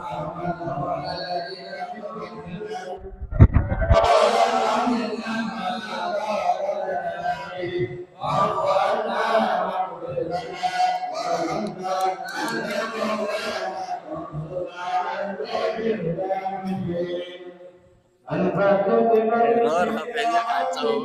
محمد وعلى الذين Error, HP-nya kacau.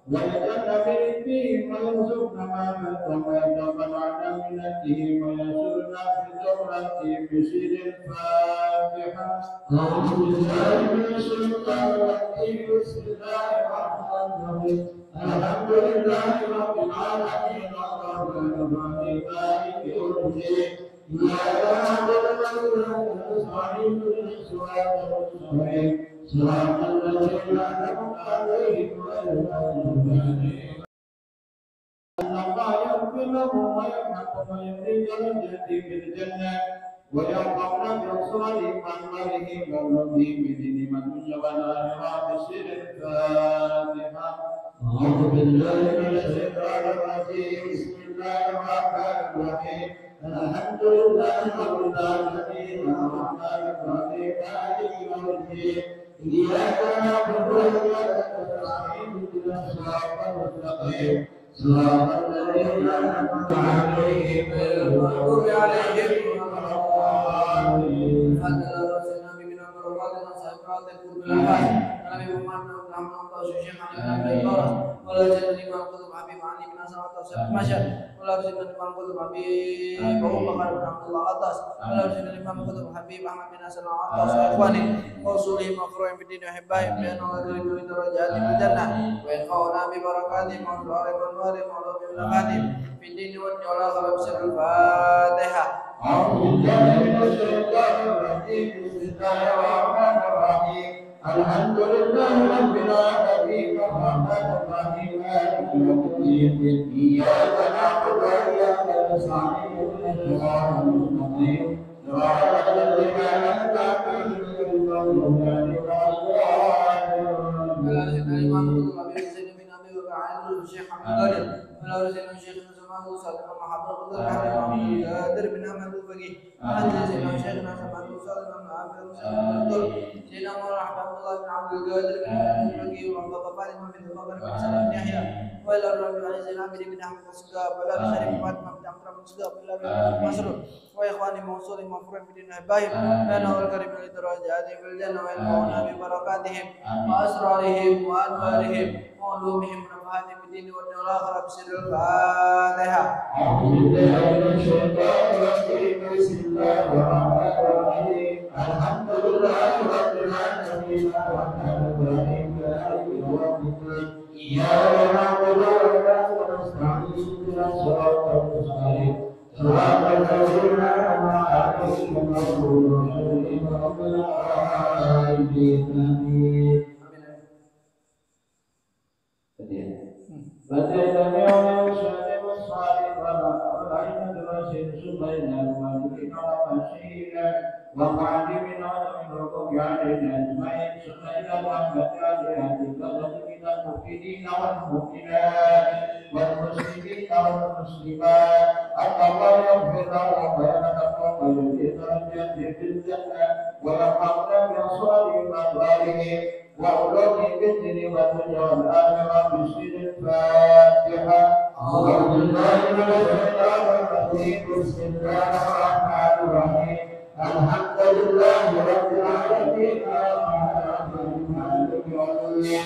ويجعل فيهم ويرزقنا ما ويتقنعنا من الدين ويسرنا في الدورة بسر الفاتحة. أعوذ بالله من الشيطان الرجيم بسم الله الرحمن الرحيم. الحمد لله رب العالمين الرحمن الرحيم مالك يوم الدين. إياك نعبد وإياك نستعين اهدنا الصراط المستقيم صراط الذين أنعمت عليهم غير المغضوب عليهم. أن الله يغفر لهم ويرحمهم ويخرج درجاتهم في الجنة ويرحمنا بأبصارهم وأنوارهم وأولادهم بدين من والآخرة بسر الفاتحة. أعوذ بالله من الشيطان الرجيم بسم الله الرحمن الرحيم. الحمد لله رب العالمين الرحمن الرحيم مالك يوم الدين. إياك نعبد وإياك نستعين اهدنا الصراط المستقيم صراط الذين أنعمت عليهم غير المغضوب عليهم ولا الضالين. الحمد لله رب العالمين الرحمن الرحيم مالك يوم الدين. إياك نعبد وإياك نستعين اهدنا الصراط المستقيم صراط الذين أنعمت عليهم غير المغضوب عليهم ولا وإخواني موصول مفروض بدين أحبائهم لأنه الكريم لدرجات في الجنة ويلقون ببركاتهم وأسرارهم وأنوارهم وعلومهم ونفحاتهم بالدين والدنيا والآخرة بسر الفاتحة. أعوذ بالله من الشيطان الرجيم بسم الله الرحمن الرحيم. الحمد لله رب العالمين الرحمن الرحيم مالك يوم الدين. إياك نعبد وإياك نستعين اهدنا الصراط المستقيم صراط الذين أنعمت عليهم غير المغضوب عليهم ولا الضالين. آمين. فجعلني ويوسف والصالح والعين الرشيد سبحانه المالكين والمشيئة وقادمين ومن ركوب علينا أجمعين سبحانه الرحمة عليها بالبلد المفيدين والمؤمنات والمسلمين والمسلمات. الله يغفر لهم ويرحمهم ويزيد درجاتهم في الجنة ويرحمنا بأصواتهم وأموالهم وعلوم بالدين والدنيا والآخرة بسر الفاتحة. أعوذ بالله من الشيطان الرجيم بسم الله الرحمن الرحيم. الحمد لله رب العالمين الرحمن مالك يوم الدين.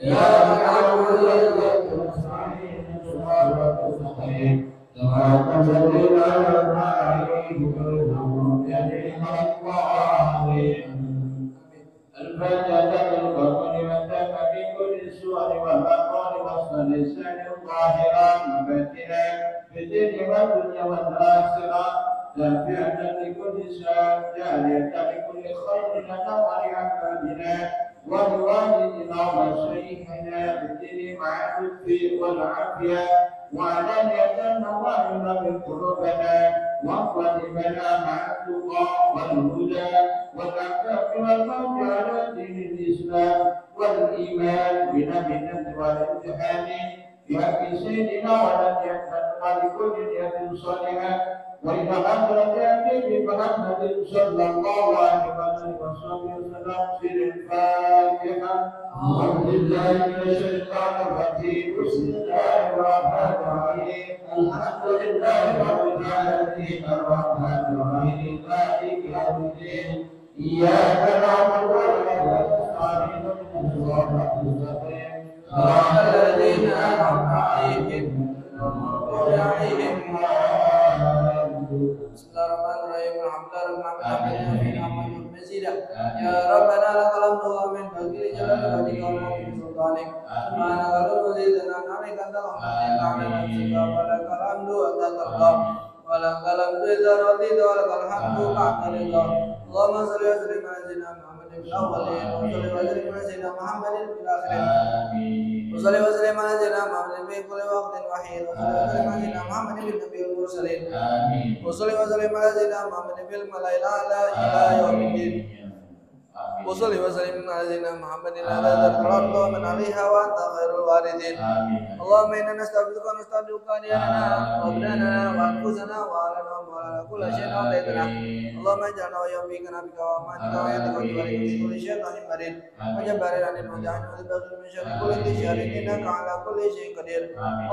إياك نعبد وإياك نستعين صراط المستقيم صراط الذين أنعمت عليهم غير المغضوب عليهم ولا الضالين. الفاتحة للقرآن والتامة في كل السور والأقوال واللسان الظاهرا وباطنا في الدين والدنيا والآخرة نافعة لكل شيء جارية بكل خير لنا ولأحبابنا ولوالدنا ومشايخنا بالدين مع اللطف والعافية وعلانية وعلنا من قلوبنا وقلبنا مع التقى والهدى والعفاف والموت على دين الإسلام والإيمان بنبينا والامتحان بحق سيدنا ونبينا ولكل نية صالحة وإلى حضرة أبي محمد صلى الله عليه وسلم في الفاتحة أعوذ بالله من الشيطان الرجيم بسم الله الرحمن الرحيم الحمد لله رب العالمين الرحمن الرحيم مالك يوم الدين إياك نعبد وإياك نستعين اهدنا الصراط المستقيم صراط الذين أنعمت عليهم غير المغضوب عليهم Bismillahirrahmanirrahim. Ya Rabbana lakal hamdu wa min fadli jalali wajhika wa min sultanik. Subhanaka la ilaha illa anta ta'ala nafsika wa lakal hamdu anta tarda. Wa lakal hamdu idza radita wa lakal hamdu ba'da ridha. Allahumma shalli wa sallim ala sayyidina Muhammadin fil awwalin wa salli wa sallim ala sayyidina Muhammadin fil akhirin. Wa salli wa sallim ala sayyidina Muhammadin fi kulli waqtin wa hin. Wa salli wa sallim ala sayyidina Muhammadin bin nabiyil mursalin. وصلي وسلم على سيدنا محمد في الملأ الأعلى إلى يوم الدين. وصلي وسلم على سيدنا محمد على ذات الأرض ومن عليها وأنت خير الوارثين. اللهم إنا نستعبدك ونستودعك ديننا وأبداننا وأنفسنا وأهلنا ومولانا كل شيء أعطيتنا. اللهم اجعلنا ويوفقنا بك وأمانك ويدك وتبارك من كل شيطان مريض وجبار عن المدعين وذبغ من شر كل ذي شر إنك على كل شيء قدير.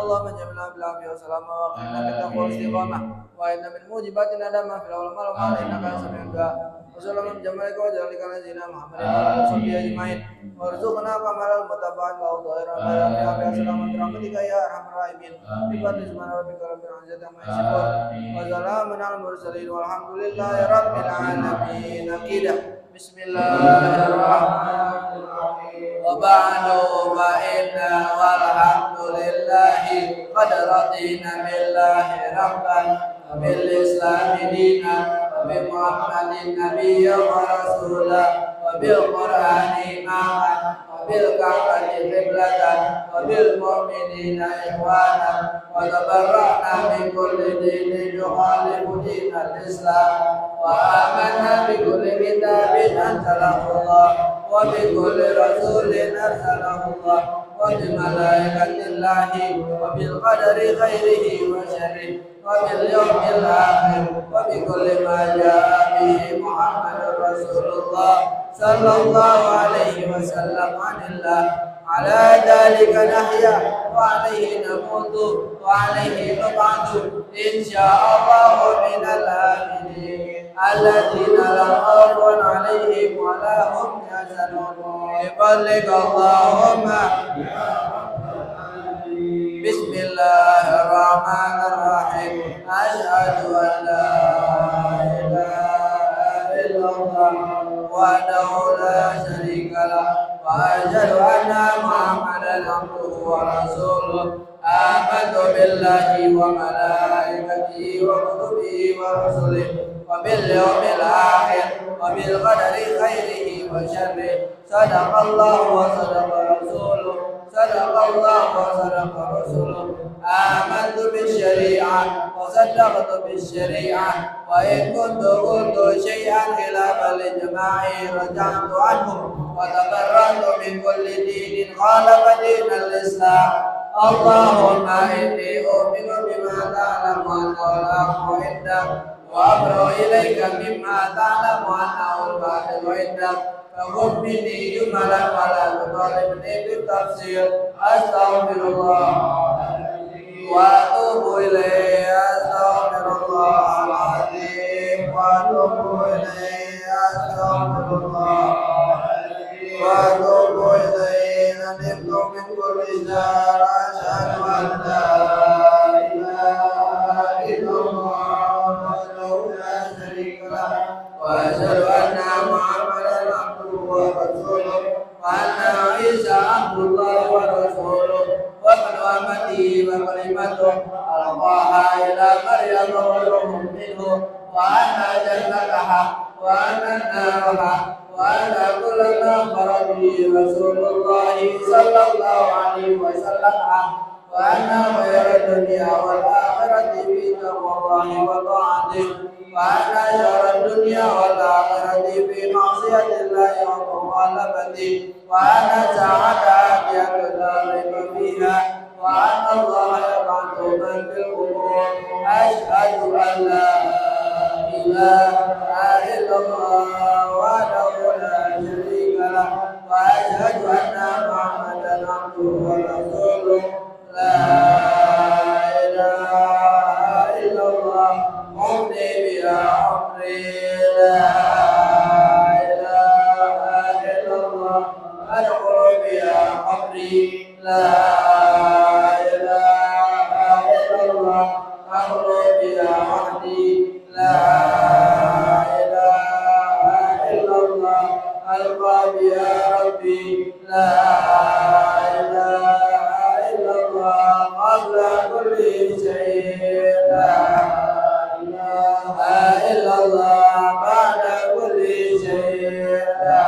اللهم جمعنا بالعافية والسلامة وقنا بالتقوى والاستقامة وإن من موجبات الندم في العلماء والمال إنك سميع الدعاء. وصلى الله بجمالك وجلالك على سيدنا محمد وعلى آله وصحبه أجمعين وارزقنا كمال المتابعة وظاهرا وبارك سلامة برحمتك يا أرحم الراحمين. بفضل سبحان ربك رب العزة عما يصفون وسلام على المرسلين والحمد لله رب العالمين. أكيد بسم الله الرحمن الرحيم. وبعد فإن والحمد لله قد رضينا بالله ربا وبالإسلام دينا وبمحمد نبيا ورسولا وبالقرآن إماما وبالكعبة قبلة وبالمؤمنين إخوانا وتبرأنا من كل دين يخالف دين الإسلام وآمنا بكل كتاب أنزله الله وبكل رسول أرسله الله وبملائكة الله وبالقدر خيره وشره وباليوم الآخر وبكل ما جاء به محمد رسول الله صلى الله عليه وسلم عن الله. على ذلك نحيا وعليه نموت وعليه نبعث إن شاء الله من الآمنين الذين لا خوف عليهم ولا هم يحزنون. بفضلك اللهم بسم الله الرحمن الرحيم. أشهد أن لا إله إلا الله وحده لا شريك له وأشهد أن محمدا عبده ورسوله. آمنت بالله وملائكته وكتبه ورسله وباليوم الآخر وبالقدر خيره وشره. صدق الله وصدق رسوله صدق الله وصدق رسوله. آمنت بالشريعة وصدقت بالشريعة وإن كنت قلت شيئا خلاف الإجماع رجعت عنه وتبرأت من كل دين خالف دين الإسلام. اللهم إني أؤمن بما تعلم أنه الحق عندك وأبرأ إليك مما تعلم أنه الباطل عندك. فخذ مني جملا ولا تطالبني بالتفسير. أستغفر الله وأتوب إليه. أستغفر الله العظيم وأتوب إليه. أستغفر الله وأتوب إليه. ندمت من كل شر. أشهد أن لا إله إلا الله وحده لا شريك له وأشهد أن محمدا عبده ورسوله وأن عيسى عبد الله ورسوله وابن أمته وكلمته ألقاها إلى مريم وروح منه وأن جنتها وأن النار حق وأن كل ما أخبر به رسول الله صلى الله عليه وسلم حق وأن خير الدنيا والآخرة في تقوى الله وطاعته وأن شر الدنيا والآخرة في معصية الله ومخالفته وأن الساعة آتية لا ريب فيها وأن الله يبعث من في القبور أشهد أن لا إله إلا الله وحده لا شريك له وأشهد أن محمدا عبده ورسوله لا إله إلا الله أمني بها أمري لا إله إلا الله أدخل بها قبري لا إله إلا الله أخلو بها وحدي لا إله إلا الله ألقى بها ربي لا إله إلا الله قبل كل شيء لا إله إلا الله بعد كل شيء لا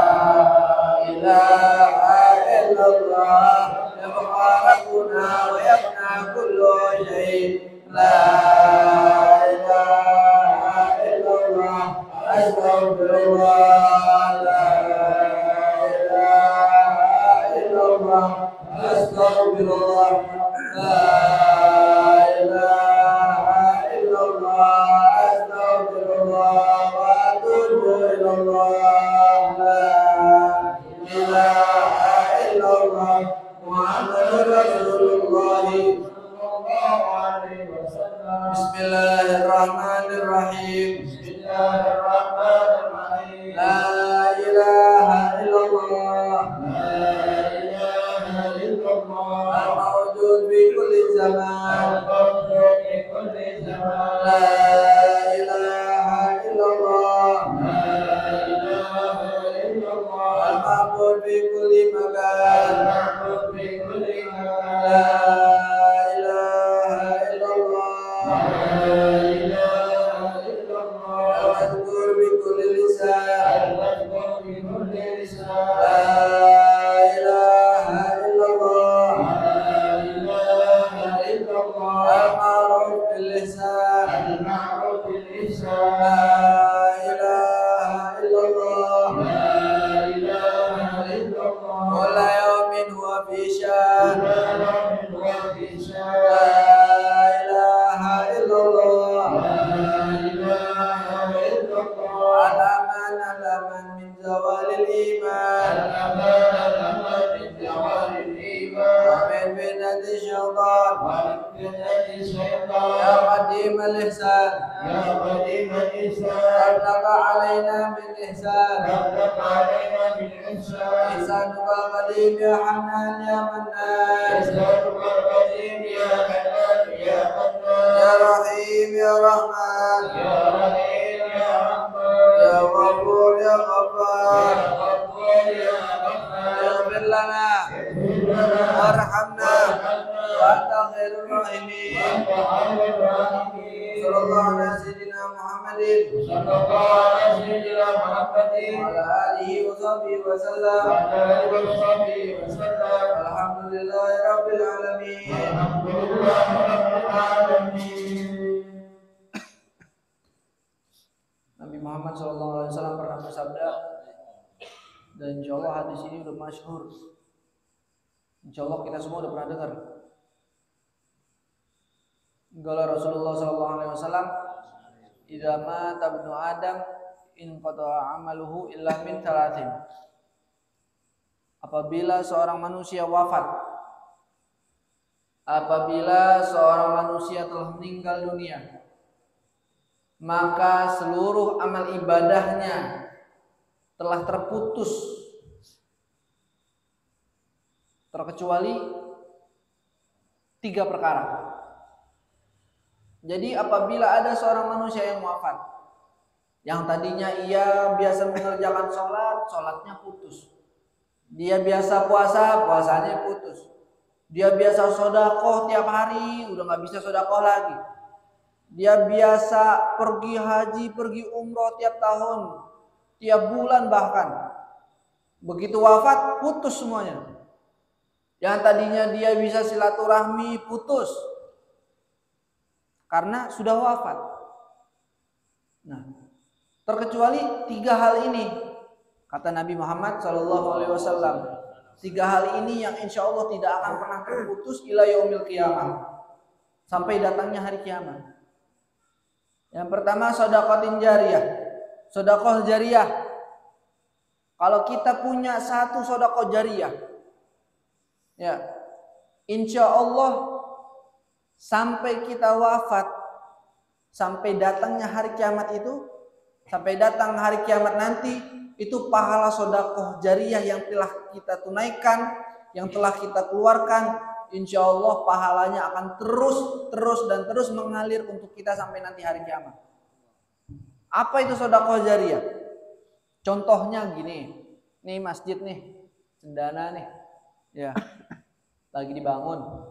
إله إلا الله يبقى ربنا ويفنى كل شيء لا إله إلا الله أستغفر الله لا إله إلا الله أستغفر الله لا إله إلا الله أستغفر الله وأتوب إلى الله لا إله إلا الله محمد رسول الله صلى الله عليه وسلم بسم الله الرحمن الرحيم بسم الله الرحمن الرحيم لا إله إلا الله لا إله إلا الله الموجود في كل زمان الموجود في كل زمان لا إله إلا الله لا إله إلا الله المعبود في كل مكان المعبود في كل مكان لا إله إلا الله لا إله إلا الله المذكور بكل لسان المذكور بكل لسان لا إله إلا الله لا إله إلا الله المعروف باللسان المعروف باللسان لا إله إلا الله لا إله إلا الله كل يوم هو في شان كل يوم هو في شان لا إله إلا الله لا إله إلا الله الأمان الأمان من زوال الإيمان الأمان من زوال الإيمان ومن فتنة الشيطان ومن فتنة الشيطان يا قديم الإحسان يا قديم الإحسان أطلق علينا بالإحسان أطلق علينا بالإحسان إحسانك القديم يا حنان يا منان إحسانك القديم يا حنان يا منان يا رحيم يا رحمن يا رحيم يا رحمن يا غفور يا غفار يا غفور يا غفار اغفر لنا وارحمنا وأنت خير الراحمين صلى الله على سيدنا محمد صلى الله على سيدنا محمد وعلى آله وصحبه وسلم الحمد لله رب العالمين الحمد لله رب العالمين. Nabi Muhammad SAW pernah bersabda, dan insya Allah hadis ini udah masyhur. Insya Allah kita semua udah pernah dengar. Qala Rasulullah SAW, idza mata ibnu Adam in qata'a amaluhu illa min thalathin. Apabila seorang manusia wafat, apabila seorang manusia telah meninggal dunia, maka seluruh amal ibadahnya telah terputus terkecuali 3 perkara. Jadi apabila ada seorang manusia yang wafat, yang tadinya ia biasa mengerjakan sholat, sholatnya putus. Dia biasa puasa, puasanya putus. Dia biasa sedekah tiap hari, udah nggak bisa sedekah lagi. Dia biasa pergi haji, pergi umroh tiap tahun, tiap bulan bahkan. Begitu wafat putus semuanya. Yang tadinya dia bisa silaturahmi putus karena sudah wafat. Nah, terkecuali 3 hal ini kata Nabi Muhammad SAW. 3 hal ini yang insya Allah tidak akan pernah terputus ila yaumil qiyamah, sampai datangnya hari kiamat. Yang pertama sedekah jariyah. Sedekah jariyah. Kalau kita punya satu sedekah jariyah, ya, insya Allah sampai kita wafat, sampai datangnya hari kiamat itu, sampai datang hari kiamat nanti, itu pahala sedekah jariyah yang telah kita tunaikan, yang telah kita keluarkan, insya Allah pahalanya akan terus mengalir untuk kita sampai nanti hari kiamat. Apa itu sedekah jariyah? Contohnya gini, nih masjid nih, cendana nih, ya, lagi dibangun.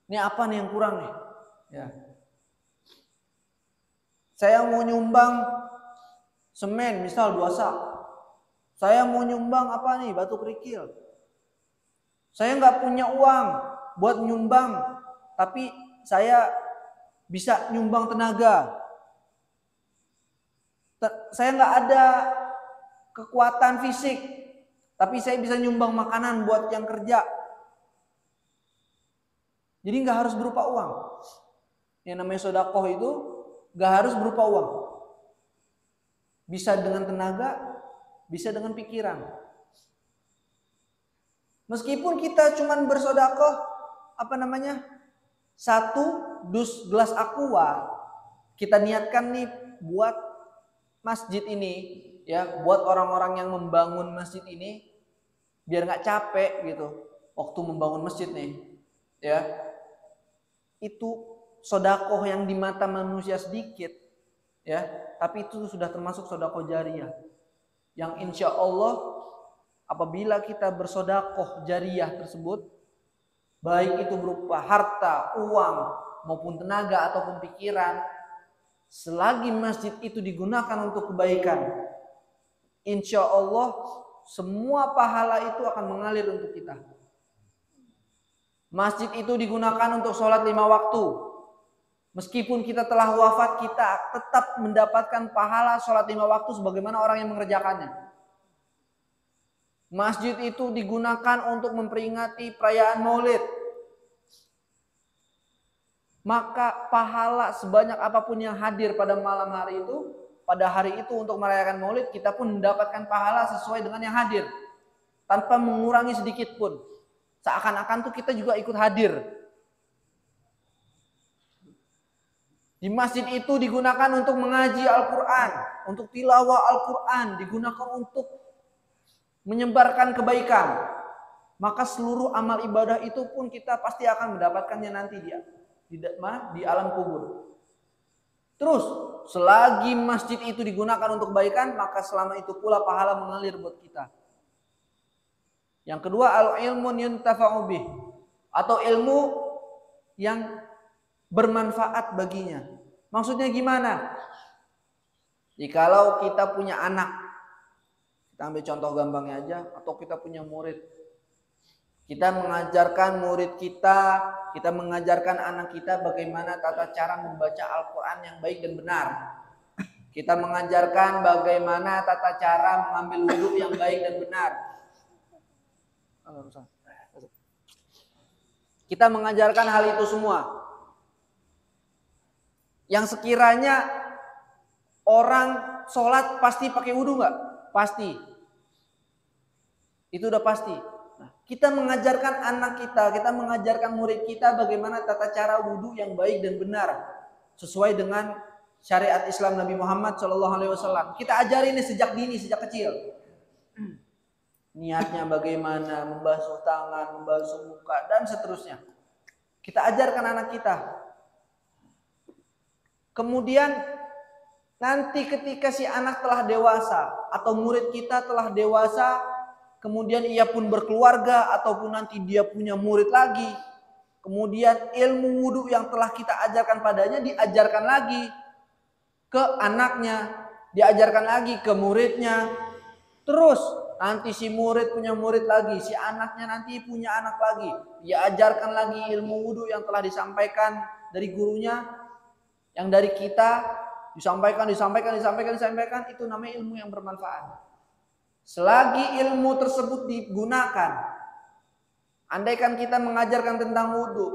Ini apa nih yang kurang nih? Ya, saya mau nyumbang semen, misal 2 sak. Saya mau nyumbang apa nih? Batu kerikil. Saya nggak punya uang buat nyumbang, tapi saya bisa nyumbang tenaga. Saya nggak ada kekuatan fisik, tapi saya bisa nyumbang makanan buat yang kerja. Jadi nggak harus berupa uang. Yang namanya sedekah itu nggak harus berupa uang. Bisa dengan tenaga, bisa dengan pikiran. Meskipun kita cuman bersedekah, satu dus gelas aqua, kita niatkan nih buat masjid ini, ya, buat orang-orang yang membangun masjid ini, biar nggak capek gitu waktu membangun masjid nih, ya. Itu sedekah yang di mata manusia sedikit, ya, tapi itu sudah termasuk sedekah jariyah. Yang insya Allah apabila kita bersedekah jariyah tersebut, baik itu berupa harta, uang, maupun tenaga ataupun pikiran, selagi masjid itu digunakan untuk kebaikan, insya Allah semua pahala itu akan mengalir untuk kita. Masjid itu digunakan untuk sholat 5 waktu. Meskipun kita telah wafat, kita tetap mendapatkan pahala sholat 5 waktu sebagaimana orang yang mengerjakannya. Masjid itu digunakan untuk memperingati perayaan Maulid. Maka pahala sebanyak apapun yang hadir pada malam hari itu, pada hari itu untuk merayakan Maulid, kita pun mendapatkan pahala sesuai dengan yang hadir, tanpa mengurangi sedikit pun. Seakan-akan tuh kita juga ikut hadir. Di masjid itu digunakan untuk mengaji Al-Quran, untuk tilawah Al-Quran, digunakan untuk menyebarkan kebaikan. Maka seluruh amal ibadah itu pun kita pasti akan mendapatkannya nanti di alam kubur. Terus selagi masjid itu digunakan untuk kebaikan, maka selama itu pula pahala mengalir buat kita. Yang kedua, al-ilmun yuntafa'u bih, atau ilmu yang bermanfaat baginya. Maksudnya gimana? Jikalau kita punya anak, kita ambil contoh gampangnya aja, atau kita punya murid, kita mengajarkan murid kita mengajarkan anak kita bagaimana tata cara membaca Al-Quran yang baik dan benar. Kita mengajarkan bagaimana tata cara mengambil wudhu yang baik dan benar. Kita mengajarkan hal itu semua. Yang sekiranya orang sholat pasti pakai wudhu nggak? Pasti. Itu udah pasti. Nah, kita mengajarkan anak kita mengajarkan murid kita bagaimana tata cara wudhu yang baik dan benar sesuai dengan syariat Islam Nabi Muhammad SAW. Kita ajarin ini sejak dini, sejak kecil. Niatnya bagaimana, membasuh tangan, membasuh muka, dan seterusnya. Kita ajarkan anak kita. Kemudian nanti ketika si anak telah dewasa atau murid kita telah dewasa, kemudian ia pun berkeluarga ataupun nanti dia punya murid lagi, kemudian ilmu wudhu yang telah kita ajarkan padanya diajarkan lagi ke anaknya, diajarkan lagi ke muridnya. Terus nanti si murid punya murid lagi, si anaknya nanti punya anak lagi. Diajarkan lagi ilmu wudhu yang telah disampaikan dari gurunya, yang dari kita, disampaikan, itu namanya ilmu yang bermanfaat. Selagi ilmu tersebut digunakan, andaikan kita mengajarkan tentang wudhu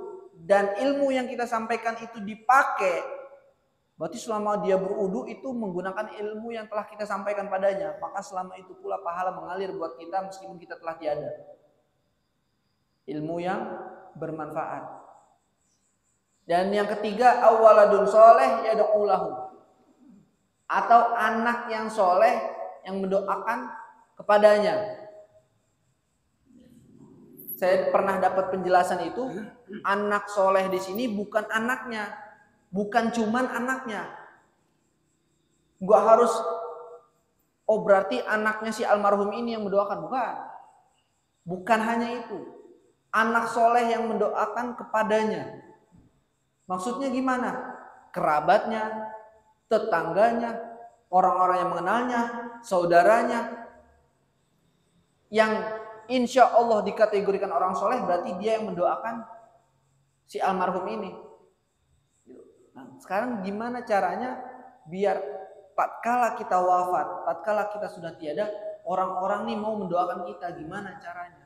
dan ilmu yang kita sampaikan itu dipakai, berarti selama dia berwudu itu menggunakan ilmu yang telah kita sampaikan padanya, maka selama itu pula pahala mengalir buat kita meskipun kita telah tiada. Ilmu yang bermanfaat. Dan yang ketiga, awaladun soleh yad'u lahu. Atau anak yang soleh yang mendoakan kepadanya. Saya pernah dapat penjelasan itu, anak soleh di sini bukan anaknya, bukan cuman anaknya. Gak harus, oh berarti anaknya si almarhum ini yang mendoakan, bukan. Bukan hanya itu, anak soleh yang mendoakan kepadanya. Maksudnya gimana? Kerabatnya, tetangganya, orang-orang yang mengenalnya, saudaranya, yang insya Allah dikategorikan orang soleh, berarti dia yang mendoakan si almarhum ini. Nah, sekarang gimana caranya biar tatkala kita wafat, tatkala kita sudah tiada, orang-orang nih mau mendoakan kita, gimana caranya?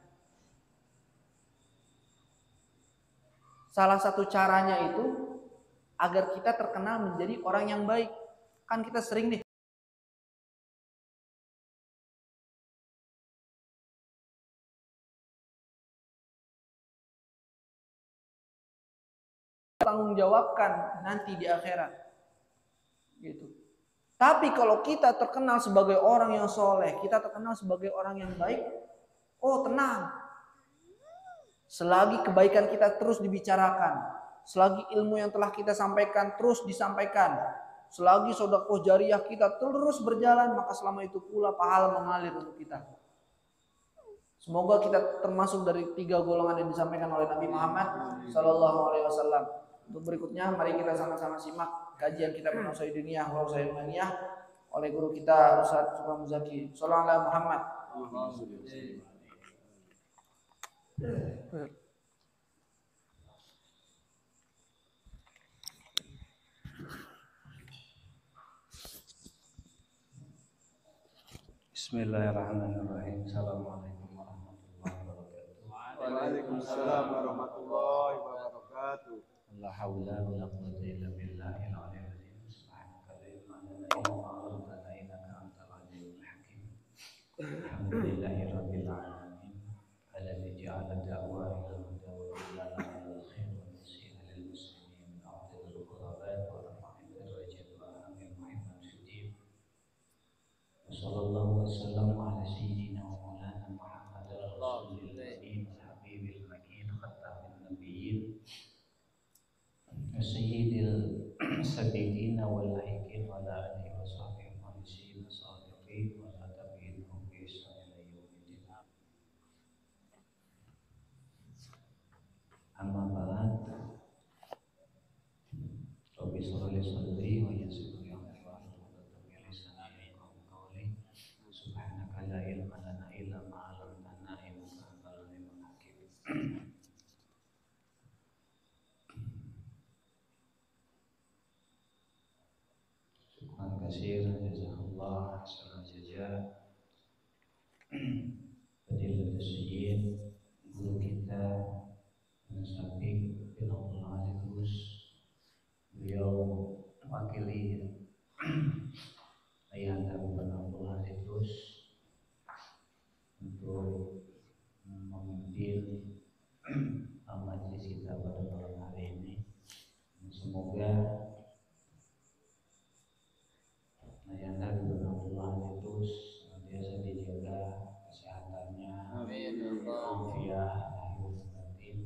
Salah satu caranya itu agar kita terkenal menjadi orang yang baik. Kan kita sering nih tanggung jawabkan nanti di akhirat. Gitu. Tapi kalau kita terkenal sebagai orang yang soleh, kita terkenal sebagai orang yang baik, oh tenang. Selagi kebaikan kita terus dibicarakan, selagi ilmu yang telah kita sampaikan terus disampaikan, selagi sedekah jariyah kita terus berjalan, maka selama itu pula pahala mengalir untuk kita. Semoga kita termasuk dari 3 golongan yang disampaikan oleh Nabi Muhammad SAW. Untuk berikutnya, mari kita sama-sama simak kajian kita Kitab Dunia wa Usaid oleh guru kita Ustaz Subhan Muzaki. Sallallahu alaihi Muhammad. Bismillahirrahmanirrahim. Assalamualaikum warahmatullahi wabarakatuh. Waalaikumsalam warahmatullahi wabarakatuh. La haula wa la quwwata illa billahil aliyyil azim. Subhanaka la ilma lana illa ma 'allamtana innaka antal alimul hakim. Alhamdulillahirabbil alamin. Alladzi ja'ala da'wa ila huda wa ilana ila khair wa nasira lil muslimin. A'udzu billahi wa rafa'il darajat wa amin muhimman fiddin. Sallallahu wasallam ala sayyidina wa maulana Muhammad rasulil amin habibil makin khatamin nabiyyin sayyidil sabiqin wal lahiqin wa ala alihi wa sahbihi wa sallam sadiqin wa la tabi'inhum bi ihsan ila yaumiddin. Amma ba'd. Rabbi shrah li sadri wa yassir li amri wahlul 'uqdatam min lisani yafqahu qawli. Subhanaka la ilma lana illa ma 'allamtana innaka antal alimul hakim. Syukran katsir jazakallah khairan jazaa. Fadilatul Sayyid guru kita Nasabi bin Abdul Aziz, beliau wakili Ayahanda bin Abdul Aziz untuk memimpin majelis kita pada malam hari ini. Semoga Ayahanda bin Abdul Aziz senantiasa dijaga kesehatannya, afiat lahir dan batin,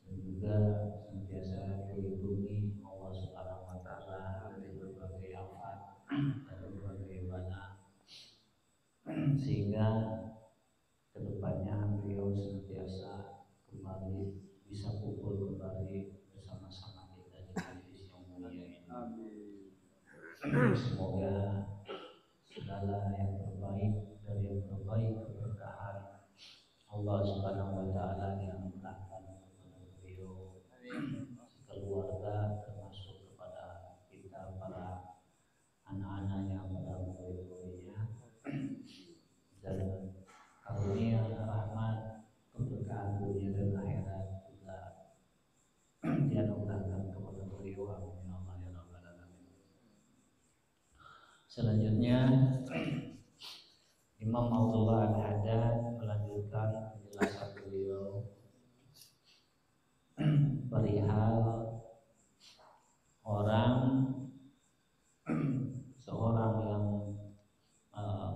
dan juga senantiasa dilindungi Allah Subhanahu wa taala dari berbagai afat dan berbagai bala, sehingga kedepannya beliau senantiasa kembali bisa kumpul kembali bersama-sama kita di majelis yang mulia ini. Semoga segala yang terbaik dari yang terbaik keberkahan Allah Subhanahu wa taala yang melimpahkan kepada beliau, keluarga, termasuk kepada kita para anak-anaknya, para murid-muridnya, dan karunia rahmat keberkahan dunia dan akhirat juga dianugerahkan kepada beliau. Amin ya Allah ya rabbal alamin. Selanjutnya Imam Abdullah Al-Haddad melanjutkan penjelasan beliau perihal seorang yang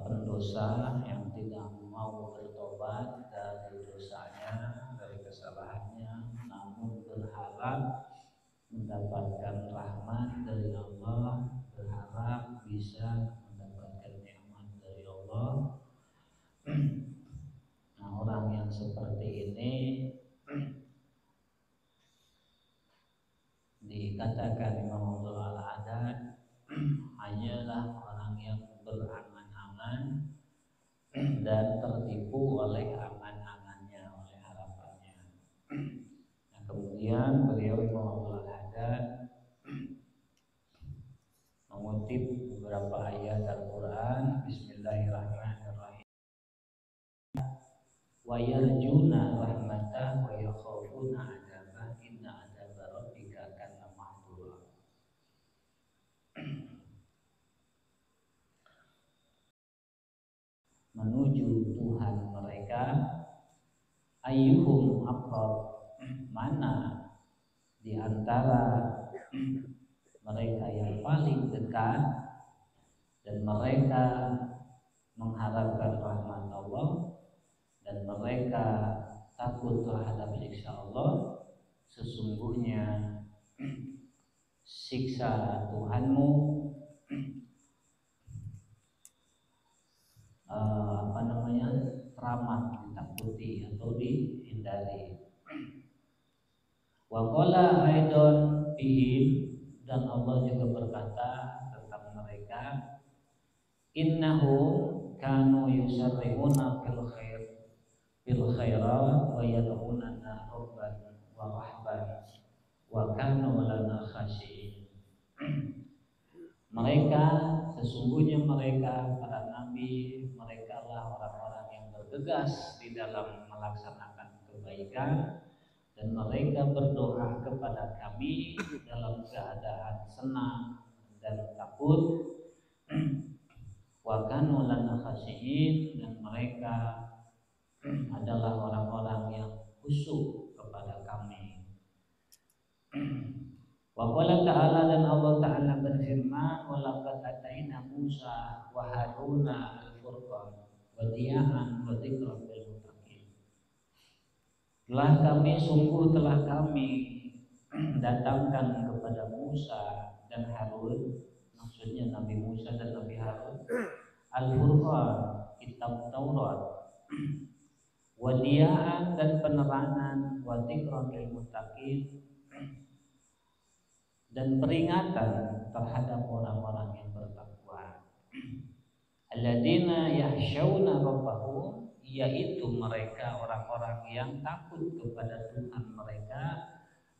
pendosa yang tidak mau bertobat dari dosanya, dari kesalahannya, namun berharap mendapatkan rahmat dari Allah, berharap bisa mendapatkan nikmat dari Allah. Nah, orang yang seperti ini dikatakan Imam Abdullah Al-Haddad hanyalah orang yang berangan-angan dan tertipu oleh angan-angannya, oleh harapannya. Nah, kemudian beliau Imam Abdullah Al-Haddad mengutip beberapa ayat Al-Quran. Bismillahirrahmanirrahim. Wa yarjuna rahmatah wa yakhafuna adzabah inna adzaba rabbika kana mahdura. Menuju Tuhan mereka, ayyuhum aqrab, mana di antara mereka yang paling dekat dan mereka mengharapkan rahmat Allah dan mereka takut terhadap siksa Allah. Sesungguhnya siksa Tuhanmu teramat ditakuti atau dihindari. Wa qala aidan fihim, dan Allah juga berkata tentang mereka, innahum kanu yusarri'una fil khairat wa yad'unana rabban wa rahban wa kanu lana khashi'in. Mereka, sesungguhnya mereka para nabi, mereka lah orang-orang yang bergegas di dalam melaksanakan kebaikan, dan mereka berdoa kepada kami dalam keadaan senang dan takut. Wa kanu lana khashi'in, dan mereka adalah orang-orang yang khusyuk kepada kami. Wa qala ta'ala, dan Allah Ta'ala berfirman, wa laqad ataina Musa wa Haruna al-furqan wa diya'an wa dzikran lil muttaqin. Sungguh telah kami datangkan kepada Musa dan Harun, maksudnya Nabi Musa dan Nabi Harun, al-furqan, kitab Taurat, wadiyaan, dan penerangan, wa dzikran lil muttaqin, dan peringatan terhadap orang-orang yang bertakwa. Alladzina yakhshawna rabbahum, yaitu mereka orang-orang yang takut kepada Tuhan mereka,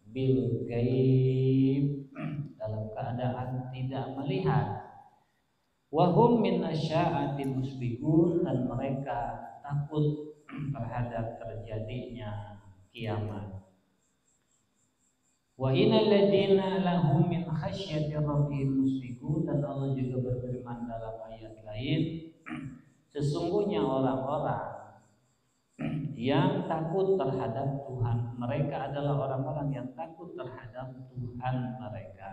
bil ghaib, dalam keadaan tidak melihat, wa hum min asya'atin musbiqun, dan mereka takut terhadap terjadinya kiamat. Wa innal ladzina lahum min khasyati rabbihim musfiqun, dan Allah juga berfirman dalam ayat lain, sesungguhnya orang-orang yang takut terhadap Tuhan mereka adalah orang-orang yang takut terhadap Tuhan mereka.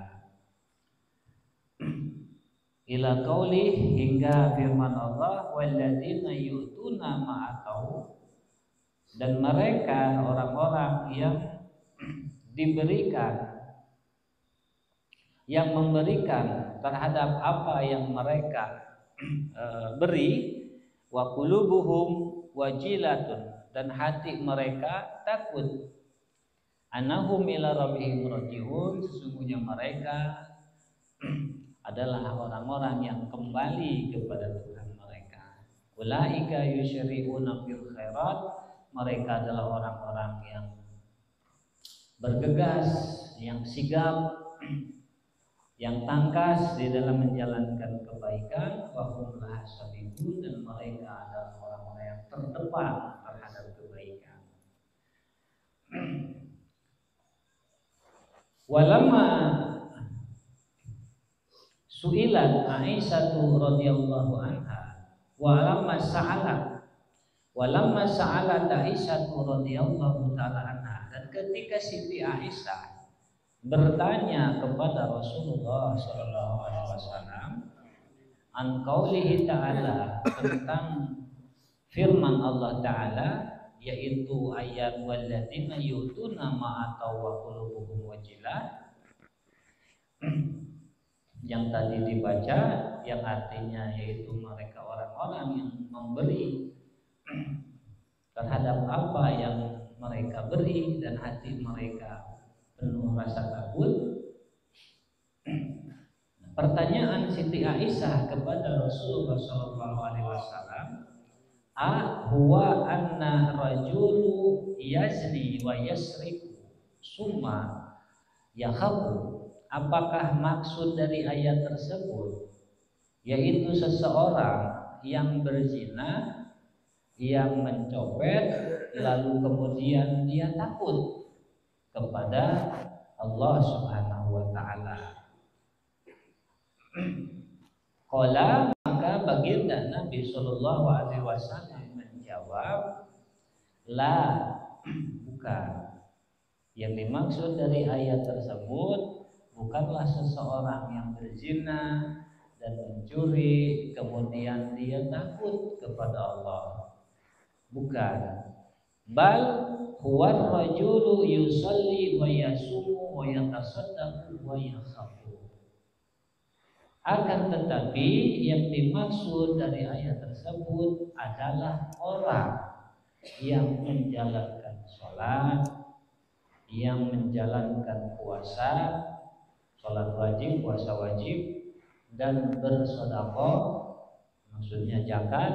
Ila qaulih, hingga firman Allah, walladzina yu'tuna ma'atau, dan mereka orang-orang yang diberikan, yang memberikan terhadap apa yang mereka beri, wa qulubuhum wajilatun, dan hati mereka takut, annahum ila rabbihim raji'un, sesungguhnya mereka adalah orang-orang yang kembali kepada Tuhan mereka. Ulaika yusyri'una fil khairat, mereka adalah orang-orang yang bergegas, yang sigap, yang tangkas di dalam menjalankan kebaikan, wa hum laha sabiqun, dan mereka adalah orang-orang yang terdepan terhadap kebaikan. Walamma su'ilat Aisyah radhiyallahu anha walamma sa'alat Aisyah radhiyallahu ta'ala anha, dan ketika Siti Aisyah bertanya kepada Rasulullah sallallahu alaihi wasallam an qaulihi ta'ala, tentang firman Allah taala, yaitu ayat walladzina yu'tuna ma ataw wa qulubuhum wajilah, yang tadi dibaca, yang artinya yaitu mereka orang-orang yang memberi terhadap apa yang mereka beri dan hati mereka penuh rasa takut. Pertanyaan Siti Aisyah kepada Rasulullah SAW, huwa anna rajulu yazni wa yasriku summa yakhafu, apakah maksud dari ayat tersebut yaitu seseorang yang berzina, yang mencopet, lalu kemudian dia takut kepada Allah Subhanahu wa taala. Qala, maka baginda Nabi sallallahu alaihi wasallam menjawab, la, bukan. Yang dimaksud dari ayat tersebut bukanlah seseorang yang berzina dan mencuri kemudian dia takut kepada Allah. Bukan. Bal huwa rajulu yusalli wa yasumu wa yatasaddaqu wa yakhafu. Akan tetapi yang dimaksud dari ayat tersebut adalah orang yang menjalankan sholat, yang menjalankan puasa, sholat wajib, puasa wajib, dan bersedekah, maksudnya zakat,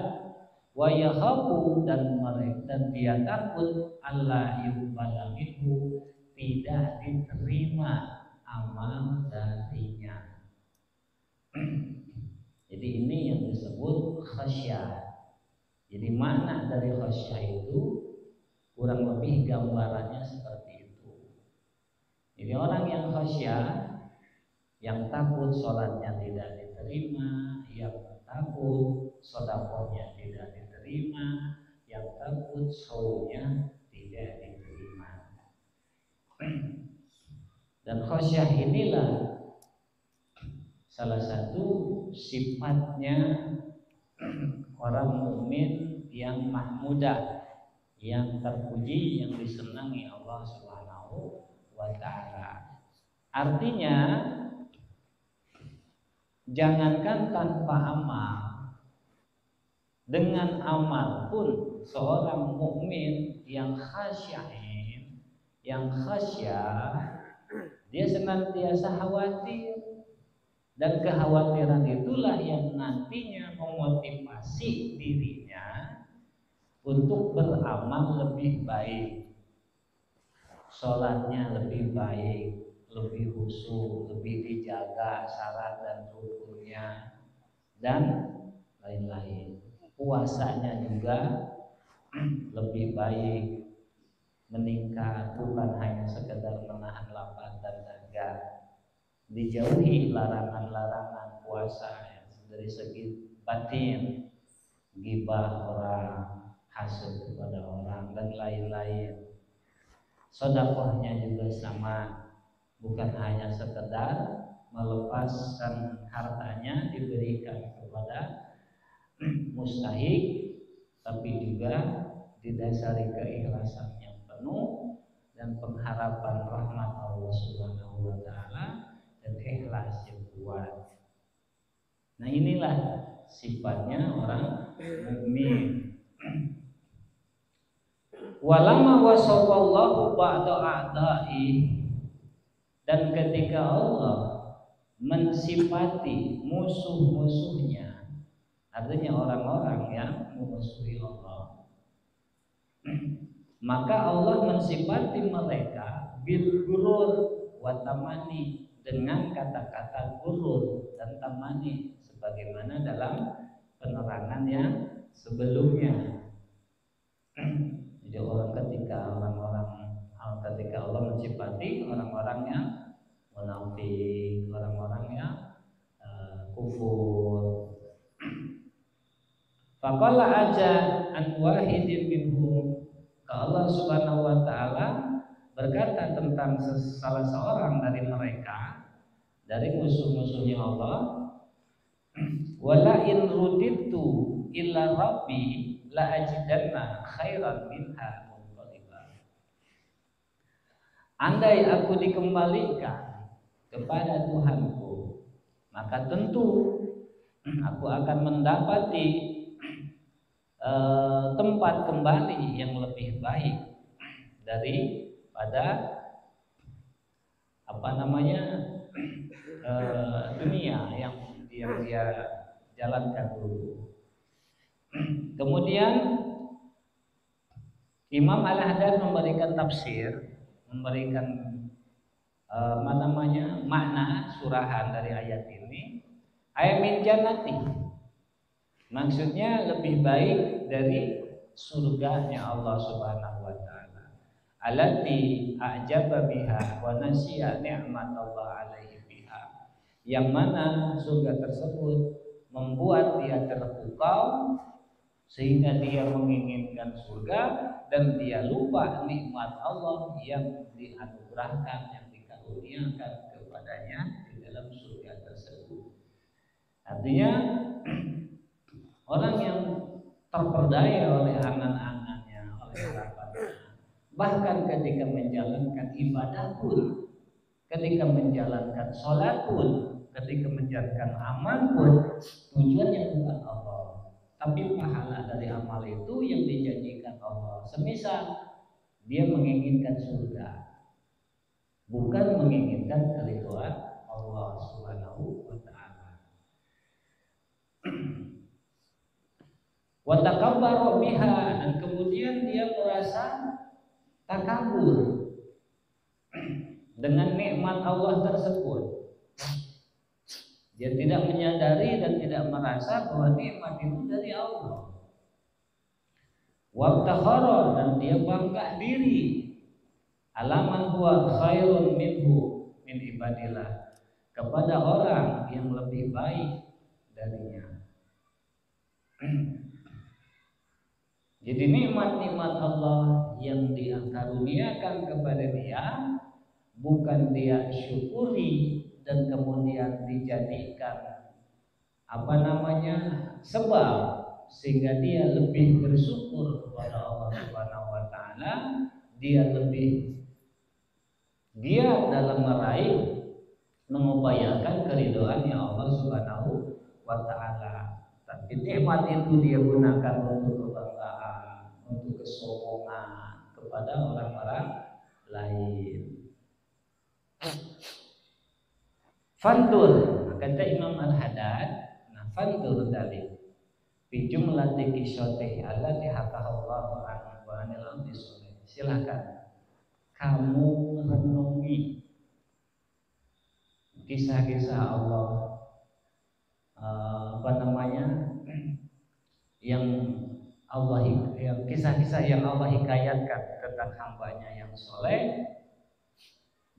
wa yakhafu, dan dia takut Allah yuqbala minhu, tidak diterima amal darinya. Jadi ini yang disebut khasyah. Jadi makna dari khasyah itu kurang lebih gambarannya seperti itu. Jadi orang yang khasyah, yang takut sholatnya tidak diterima, yang takut sedekahnya tidak diterima, yang takut shaumnya tidak diterima. Dan khasyah inilah salah satu sifatnya orang mukmin yang mahmudah, yang terpuji, yang disenangi Allah Subhanahu wa taala. Artinya jangankan tanpa amal, dengan amal pun seorang mukmin yang khasyain, yang khasyah, dia senantiasa khawatir, dan kekhawatiran itulah yang nantinya memotivasi dirinya untuk beramal lebih baik, sholatnya lebih baik, lebih khusyuk, lebih dijaga syarat dan rukunnya, dan lain-lain. Puasanya juga lebih baik, meningkat, bukan hanya sekedar menahan lapar dan dahaga. Dijauhi larangan-larangan puasa dari segi batin, ghibah orang, hasad kepada orang, dan lain-lain. Sedekahnya juga sama, bukan hanya sekedar melepaskan hartanya diberikan kepada mustahik, tapi juga didasari keikhlasan yang penuh dan pengharapan rahmat Allah Subhanahu wa taala dan ikhlas yang kuat. Nah, inilah sifatnya orang mukmin. Walamma wasafallahu ba'da a'da'i, dan ketika Allah mensifati musuh-musuhnya, artinya orang-orang yang memusuhi Allah, maka Allah mensifati mereka bil gurur wa tamani, dengan kata-kata gurur dan tamani, sebagaimana dalam penerangan yang sebelumnya. Jadi ketika Allah mensifati orang-orang yang munafik, orang-orang yang kufur. Faqala aja an wahidin minhum, Allah Subhanahu wa taala berkata tentang salah seorang dari mereka, dari musuh-musuhnya Allah, wala in ruditu illa rabbi la ajidanna khairan minha munqalibah. Andai aku dikembalikan kepada Tuhanku, maka tentu aku akan mendapati tempat kembali yang lebih baik daripada dunia yang dia jalankan dulu. Kemudian Imam Al-Haddad memberikan tafsir, memberikan makna surahan dari ayat ini. Ayat min jannati, maksudnya lebih baik dari surganya Allah Subhanahu wa taala. Allati a'jaba biha wa nasiya ni'mat Allah alaihi biha, yang mana surga tersebut membuat dia terpukau sehingga dia menginginkan surga dan dia lupa nikmat Allah yang dianugerahkan, yang dikaruniakan kepadanya di dalam surga tersebut. Artinya orang yang terperdaya oleh angan-angannya, oleh harapannya, bahkan ketika menjalankan ibadah pun, ketika menjalankan sholat pun, ketika menjalankan amal pun, tujuannya bukan Allah, tapi pahala dari amal itu yang dijanjikan Allah. Semisal dia menginginkan surga, bukan menginginkan keridhaan Allah Subhanahu wa ta'ala. Wa takabbaru biha, dan kemudian dia merasa takabur dengan nikmat Allah tersebut. Dia tidak menyadari dan tidak merasa bahwa nikmat itu dari Allah. Wa takhara, dan dia bangga diri, alaman huwa khairun minhu min ibadillah, kepada orang yang lebih baik darinya. Jadi nikmat-nikmat Allah yang dikaruniakan kepada dia, bukan dia syukuri dan kemudian dijadikan sebab sehingga dia lebih bersyukur kepada Allah Subhanahu wa taala, dia lebih giat dalam meraih, mengupayakan keridhaan Allah Subhanahu wa taala. Tapi nikmat itu dia gunakan untuk kebanggaan, untuk kesombongan kepada orang-orang lain. Fandur, kata Imam Al-Haddad, fandur dari fi jumlati qissati allati hakahallahu anhu wa anil abdi salih. Silakan kamu renungi kisah-kisah Allah, kisah-kisah yang Allah hikayatkan tentang hambanya yang soleh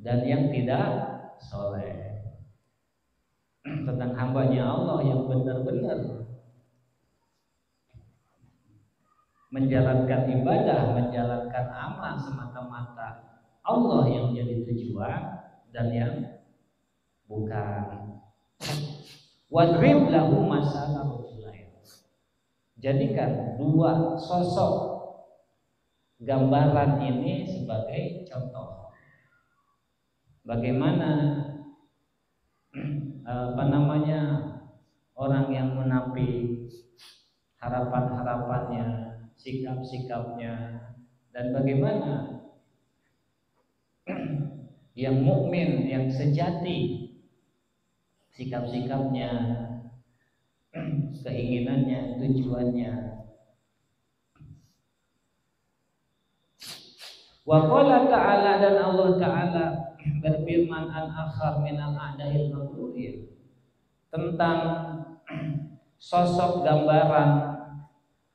dan yang tidak soleh, tentang hambanya Allah yang benar-benar menjalankan ibadah, menjalankan amal semata-mata Allah yang jadi tujuan, dan yang bukan. Wadrib lahu masalah rajulain, jadikan dua sosok gambaran ini sebagai contoh bagaimana orang yang menampik harapan-harapannya, sikap-sikapnya, dan bagaimana yang mukmin, yang sejati sikap-sikapnya, keinginannya, tujuannya. Wa qala ta'ala, dan Allah Ta'ala berfirman an akhar min al-a'da'il maghrurin, tentang sosok gambaran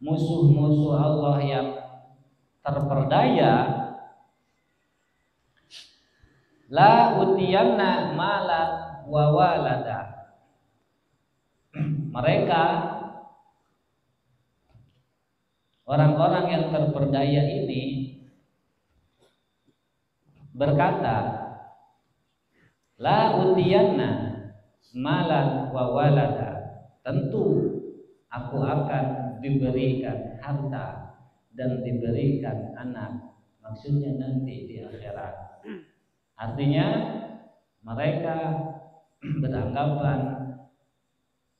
musuh-musuh Allah yang terperdaya. La utiyanna mala wa walada. Mereka orang-orang yang terperdaya ini berkata, la utiyanna malan wa walada, tentu aku akan diberikan harta dan diberikan anak, maksudnya nanti di akhirat. Artinya mereka beranggapan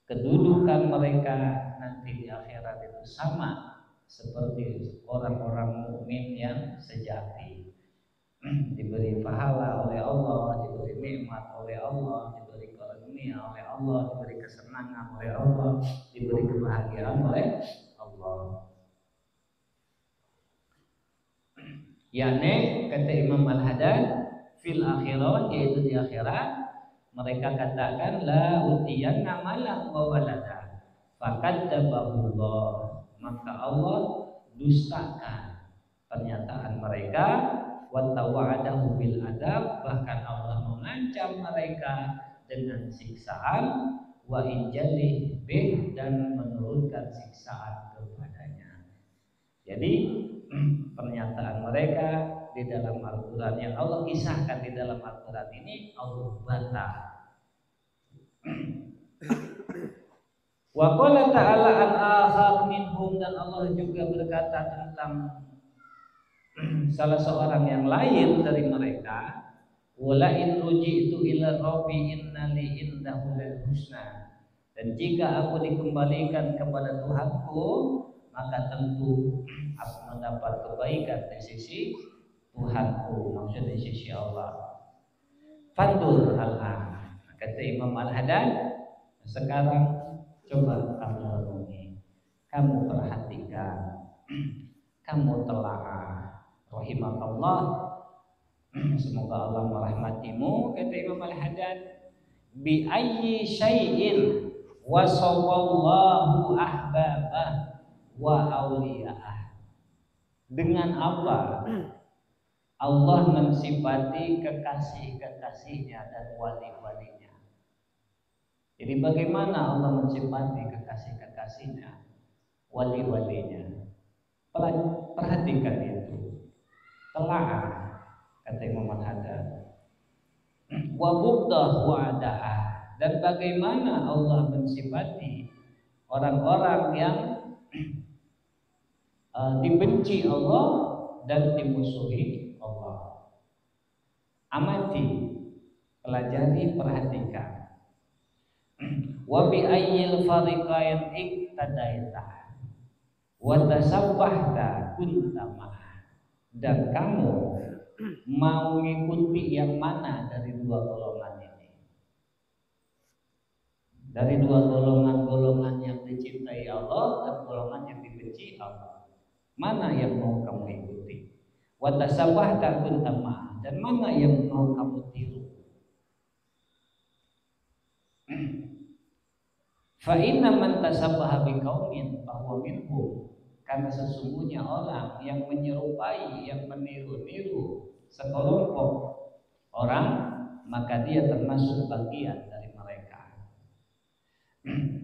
kedudukan mereka nanti di akhirat itu sama seperti orang-orang mukmin yang sejati, diberi pahala oleh Allah, diberi nikmat oleh Allah, diberi karunia oleh Allah, diberi kesenangan oleh Allah, diberi kebahagiaan oleh Allah. Yani kata Imam Al-Haddad, fil akhirah, yaitu di akhirat, mereka katakan la utiyanna malan wa walada fakadzabahullah, maka Allah dustakan pernyataan mereka, wa tawa'adahu bil adab, bahkan Allah mengancam mereka dengan siksaan, wa injalih bih, dan menurunkan siksaan kepadanya. Jadi pernyataan mereka di dalam Al-Quran yang Allah kisahkan di dalam Al-Quran ini Allah bantah. Wa qala ta'ala an akhar minhum, dan Allah juga berkata tentang salah seorang yang lain dari mereka, wala in ruji'tu ila rabbi innali indahu lal husna, dan jika aku dikembalikan kepada Tuhanku maka tentu aku mendapat kebaikan di sisi Tuhanku, maksudnya di sisi Allah. Fandur al-an, kata Imam Al-Haddad, sekarang coba kamu renungi, kamu perhatikan, kamu telaah, rahimakallah, semoga Allah merahmatimu, kata Imam Al-Haddad, bi ayyi syai'in wasaballahu ahbabah wa awliya'ah, dengan apa Allah mensifati kekasih-kekasihnya dan wali-walinya. Jadi bagaimana Allah mensifati kekasih-kekasihnya, wali-walinya? Perhatikan itu, telaah, kata Imam Al-Haddad. Wa bugdah wa ada'ah, dan bagaimana Allah mensifati orang-orang yang dibenci Allah dan dimusuhi Allah. Amati, pelajari, perhatikan. Wa bi ayyil fariqain iktadaita wa tasabbahta kunta ma'ah, dan kamu mau mengikuti yang mana dari dua golongan ini? Dari dua golongan yang dicintai Allah dan golongan yang dibenci Allah, mana yang mau kamu ikuti? Wa tasabbahta kunta ma'ah, dan mana yang mau kamu tiru? Fa inna man tasabbaha biqaumin fa huwa minhum, karena sesungguhnya orang yang menyerupai, yang meniru-niru sekelompok orang, maka dia termasuk bagian dari mereka.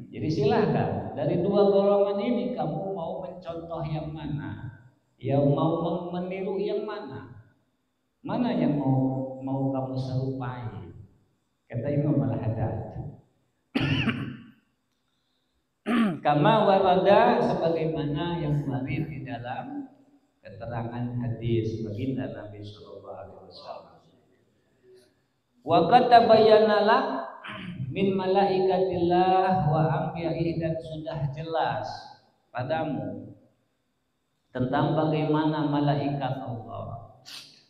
Jadi silahkan, dari dua golongan ini kamu mau mencontoh yang mana, yang mau meniru yang mana, mana yang mau kamu serupai? Kata Imam Al-Haddad, kama warada, sebagaimana yang warid di dalam keterangan hadis baginda Nabi sallallahu alaihi wasallam. Wa qad tabayyana lak min malaikatillah wa anbiya'i, dan sudah jelas padamu tentang bagaimana malaikat Allah,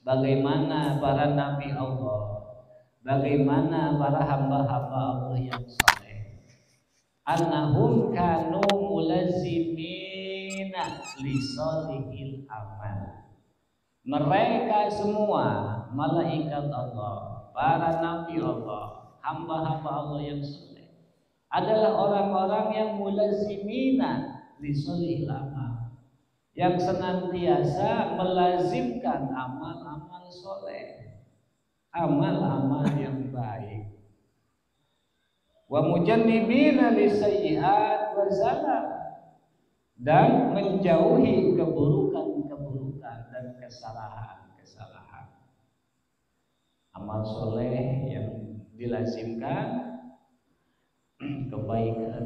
bagaimana para nabi Allah, bagaimana para hamba-hamba Allah yang saleh. Annahum kanu mulazimina li salihil amal. Mereka semua malaikat Allah, para nabi Allah, hamba-hamba Allah yang saleh adalah orang-orang yang mulazimina li salihil amal, yang senantiasa melazimkan amal-amal soleh, amal-amal yang baik. Wa mujannibina lisayyi'at wa zalal, dan menjauhi keburukan-keburukan dan kesalahan-kesalahan. Amal soleh yang dilazimkan,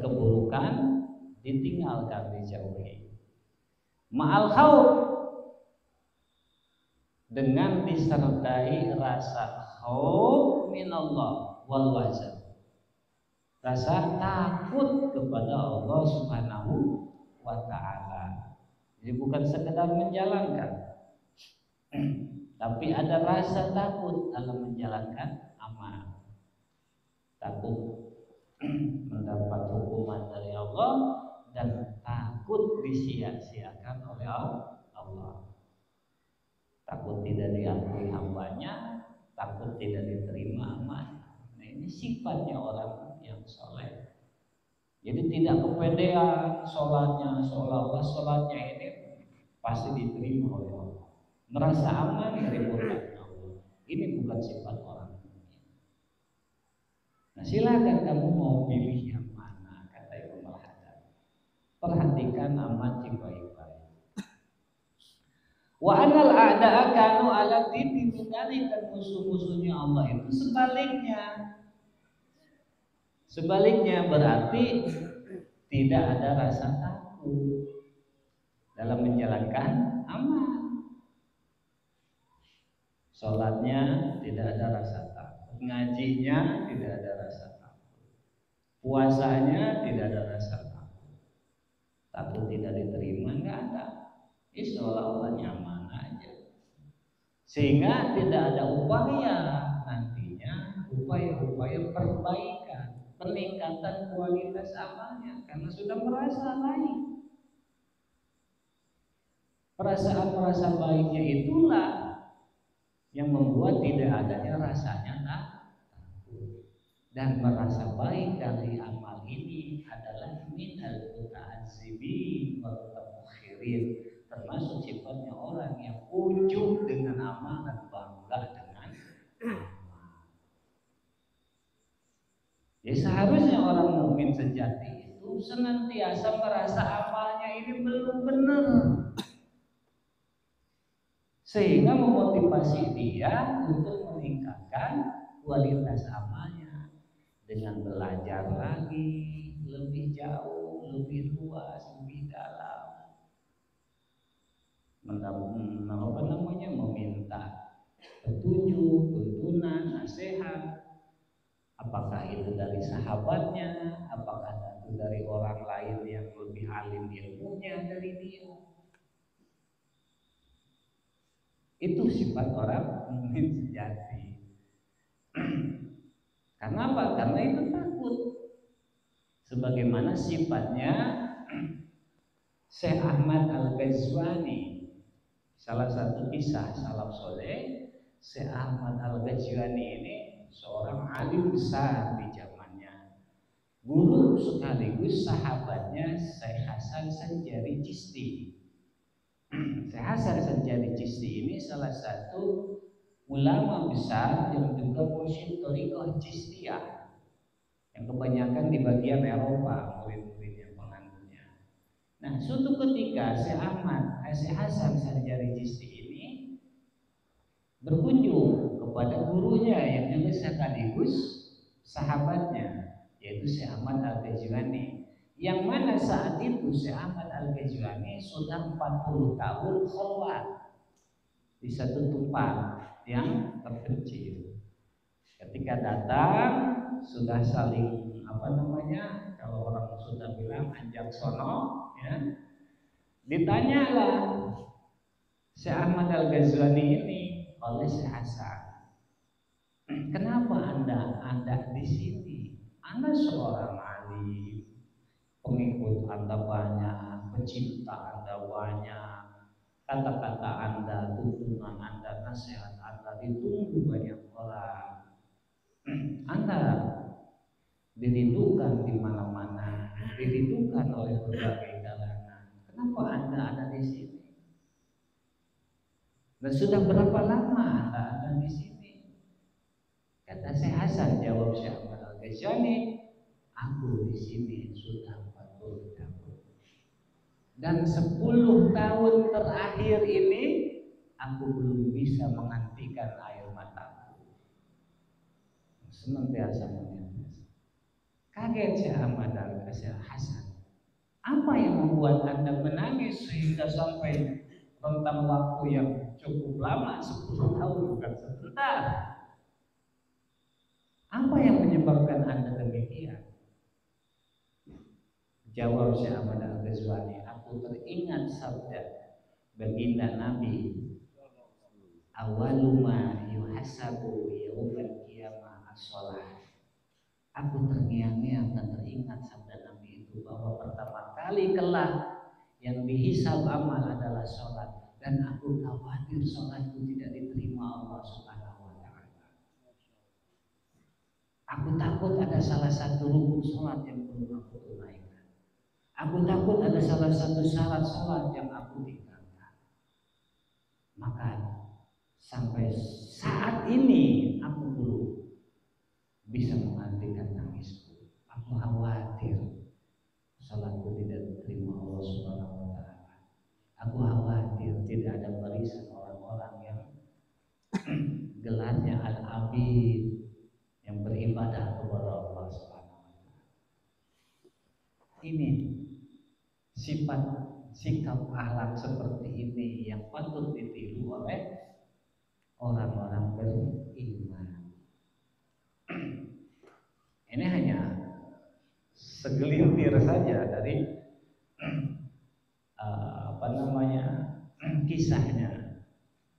keburukan ditinggalkan, dijauhi. Ma'al khauf, dengan disertai rasa khauf minallah wal wajah, rasa takut kepada Allah Subhanahu wa ta'ala. Jadi bukan sekedar menjalankan, tapi ada rasa takut dalam menjalankan amal. Takut mendapat hukuman dari Allah dan takut disia-siakan oleh Allah. Takut tidak diakui hambanya, takut tidak diterima amal. Nah, ini sifatnya orang yang soleh. Jadi tidak kepedean sholatnya, seolah-olah sholatnya ini pasti diterima oleh Allah, merasa aman dari murka Allah. Ini bukan sifat orang. Nah, silakan kamu mau pilih yang mana, kata Imam Al-Haddad. Perhatikan amat baik-baik. Wa anal a'da'a kanu ala dini minari, dan musuh-musuhnya Allah itu sebaliknya. Sebaliknya berarti tidak ada rasa takut dalam menjalankan amal. Sholatnya tidak ada rasa takut, ngajinya tidak ada rasa takut, puasanya tidak ada rasa takut, takut tidak diterima nggak ada. Ini seolah-olah nyaman aja, sehingga tidak ada upaya nantinya, upaya perbaikan, peningkatan kualitas amalnya, karena sudah merasa baik. Perasaan baiknya itulah yang membuat tidak adanya rasanya takut. Dan merasa baik dari amal ini adalah minal muta'azzibin wal mutakhirin, termasuk sifatnya orang yang ujub dengan amal dan bangga dengan amal. Ya, seharusnya orang mukmin sejati itu senantiasa merasa amalnya ini belum benar, sehingga memotivasi dia untuk meningkatkan kualitas amalnya dengan belajar lagi lebih jauh, lebih luas, lebih dalam, meminta petunjuk, tuntunan, nasihat, apakah itu dari sahabatnya, apakah itu dari orang lain yang lebih alim ilmunya dari dia. Itu sifat orang mukmin sejati. Karena apa? Karena itu takut. Sebagaimana sifatnya Syekh Ahmad Al-Ghazwani. Salah satu kisah salaf soleh, Syekh Ahmad Al-Ghazwani ini seorang alim besar di zamannya, guru sekaligus sahabatnya Syekh Hasan Sanjari Chishti. Syekh Hasan Sanjari Chishti ini salah satu ulama besar yang juga mursyid thariqah Chishtiyah, yang kebanyakan di bagian Eropa murid-muridnya, penganutnya. Nah, suatu ketika Syekh Hasan Sanjari Chishti ini berkunjung kepada gurunya yang juga sekaligus sahabatnya, yaitu Syekh Ahmad Al-Ghazwani, yang mana saat itu Syekh Ahmad Al-Ghazwani sudah 40 tahun khalwat di satu tempat yang terpencil. Ketika datang sudah saling kalau orang sudah bilang anjak sono, ya, ditanyalah Syekh Ahmad Al-Ghazwani ini oleh Syekh Hasan, kenapa Anda di sini? Anda seorang alim, pengikut Anda banyak, pecinta Anda banyak, kata-kata Anda, tuntunan Anda, nasihat Anda ditunggu banyak orang. Anda dirindukan di mana-mana, dirindukan oleh berbagai kalangan. Kenapa Anda ada di sini? Dan sudah berapa lama Anda ada di sini? Kata Syekh Hasan, jawab Syekh Ahmad Al-Ghazali, aku di sini sudah 40 tahun. Dan 10 tahun terakhir ini aku belum bisa menghentikan air mataku. Senantiasa menangis. Kaget Syekh Ahmad Al-Hasan. Apa yang membuat Anda menangis sehingga sampai rentang waktu yang cukup lama, 10 tahun bukan sebentar? Apa yang menyebabkan Anda demikian? Jawab Syekh Ahmad Al-Ghazali, aku teringat sabda baginda Nabi, awalu ma yuhasabu yaumal qiyamah as-shalah. Aku terngiang-ngiang dan teringat sabda Nabi itu bahwa pertama kali kelak yang dihisab amal adalah sholat, dan aku khawatir sholatku tidak diterima Allah Subhanahu wa Ta'ala. Aku takut ada salah satu rukun sholat yang belum aku tunaikan. Aku takut ada salah satu syarat sholat yang aku tinggalkan. Maka sampai saat ini aku belum bisa menghentikan tangisku. Aku khawatir sholatku tidak diterima Allah Subhanahu wa Ta'ala. Aku khawatir tidak ada barisan orang-orang yang gelarnya al-abid, yang beribadah kepada Allah Subhanahu wa Ta'ala. Ini sifat sikap akhlak seperti ini yang patut ditiru oleh orang-orang beriman. Ini hanya segelintir saja dari kisahnya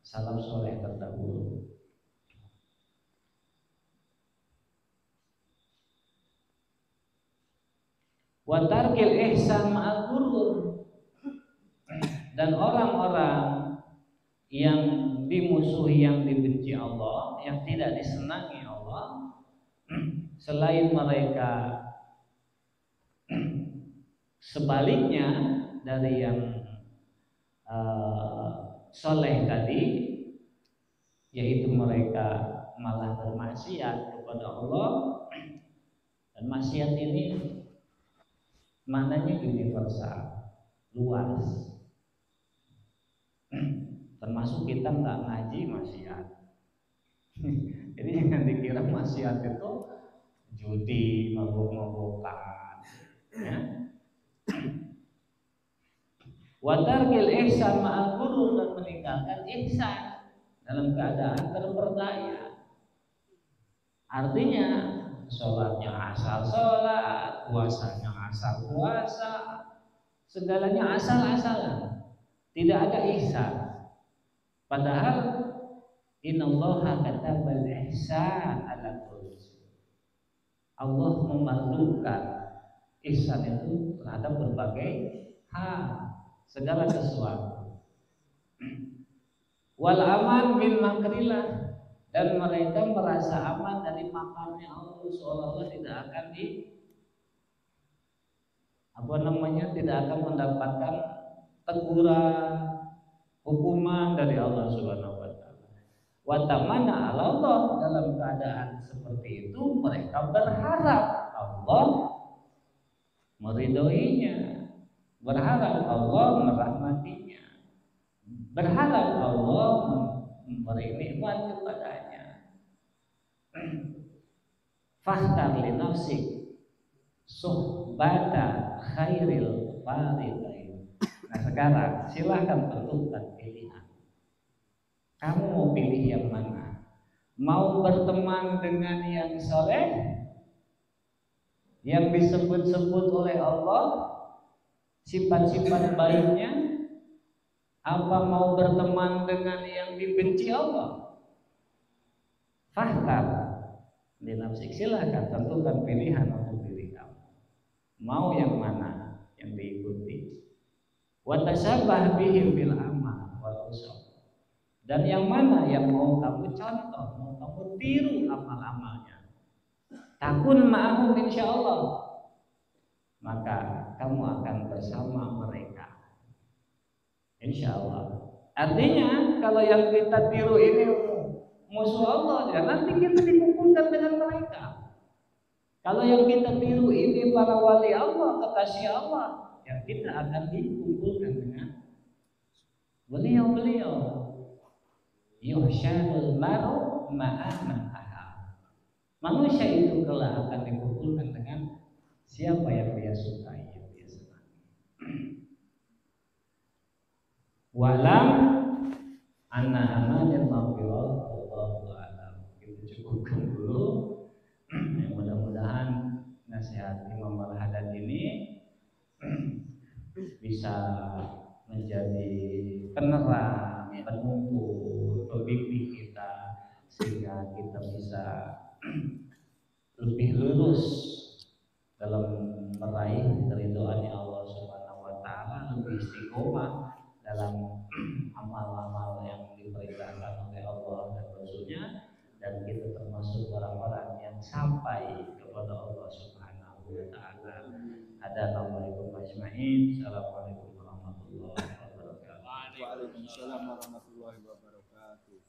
salaf soleh terdahulu. Wa tarkil ihsan ma'al ghurur, dan orang-orang yang dimusuhi, yang dibenci Allah, yang tidak disenangi Allah, selain mereka sebaliknya dari yang soleh tadi, yaitu mereka malah bermaksiat kepada Allah. Dan maksiat ini maknanya universal, luas. Termasuk kita nggak ngaji maksiat. Jadi jangan dikira maksiat itu judi, mabuk-mabukan, ya. Wa tarkil ihsan ma'al ghurur, dan meninggalkan ihsan dalam keadaan terperdaya. Artinya sholatnya asal sholat, puasanya asal puasa, segalanya asal-asalan, tidak ada ihsan. Padahal innallaha katabal ihsan ala kulli syai. Allah memerlukan ihsan itu terhadap berbagai hal, segala sesuatu. Wal aman min makrillah, dan mereka merasa aman dari makarnya Allah, seolah-olah tidak akan tidak akan mendapatkan teguran, hukuman dari Allah Subhanahu wa Ta'ala. Wa tamanna 'ala Allah, dalam keadaan seperti itu mereka berharap Allah meridhoinya, berharap Allah merahmatinya, berharap Allah memberi nikmat kepadanya. Fakhtar li nafsik suhbata khairil faridain. Nah sekarang silahkan tentukan pilihan. Kamu mau pilih yang mana? Mau berteman dengan yang soleh, yang disebut-sebut oleh Allah sifat-sifat baiknya, apa mau berteman dengan yang dibenci Allah? Fakhtar Di nafsik silahkan tentukan pilihan untuk diri kamu. Mau yang mana yang diikuti. Wa tashabbah bihim bil amal wal usab. Dan yang mana yang mau kamu contoh, mau kamu tiru amal-amalnya. Takun ma'ahum insyaallah. Maka kamu akan bersama mereka. Insyaallah. Artinya kalau yang kita tiru ini musuh Allah, ya nanti kita dikumpulkan dengan mereka. Kalau yang kita tiru ini para wali Allah, kekasih Allah, ya kita akan dikumpulkan dengan beliau-beliau. Yuhsyarul maru ma'aman ahab. Manusia itu kelak akan dikumpulkan dengan siapa yang dia sukai, yang dia senangi. Walam anna amanil maghfirah wallahu a'lam. Kita cukupkan dulu. Mudah-mudahan nasihat Imam Al-Haddad ini bisa menjadi penerang, penumpu, pembimbing kita sehingga kita bisa lebih lurus dalam meraih keridhaan Allah Subhanahu wa taala, lebih istiqomah dalam amal-amal yang diperintahkan oleh Allah dan Rasul-Nya, dan kita termasuk orang-orang yang sampai kepada Allah Subhanahu wa taala. Assalamualaikum warahmatullahi wabarakatuh. Waalaikumsalam warahmatullahi wabarakatuh.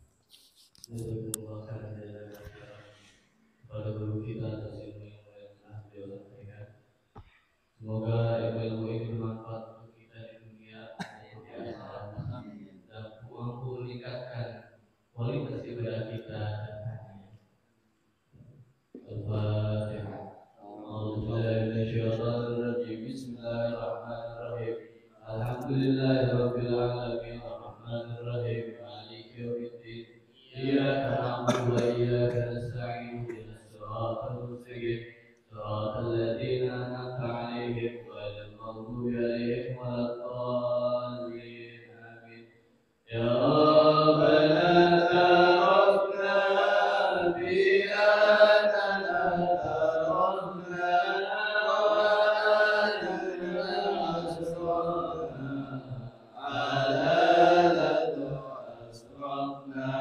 Pada guru kita atas ilmu yang telah beliau sampaikan. Semoga ilmu ini bermanfaat untuk kita di dunia dan mampu meningkatkan kualitas ibadah kita dan hatinya. Al-Fatihah. Bismillahirrahmanirrahim. Alhamdulillahirabbil alamin arrahmanir rahim maliki yaumiddin. Iyyaka na'budu wa iyyaka nasta'in ihdinas siratal mustaqim siratal ladzina an'amta 'alaihim ghairil maghdubi 'alaihim waladdallin. Amin. Ya Rabbana ta'arafna bi annana ta'arafna wa annana asrafna ala ladu asrafna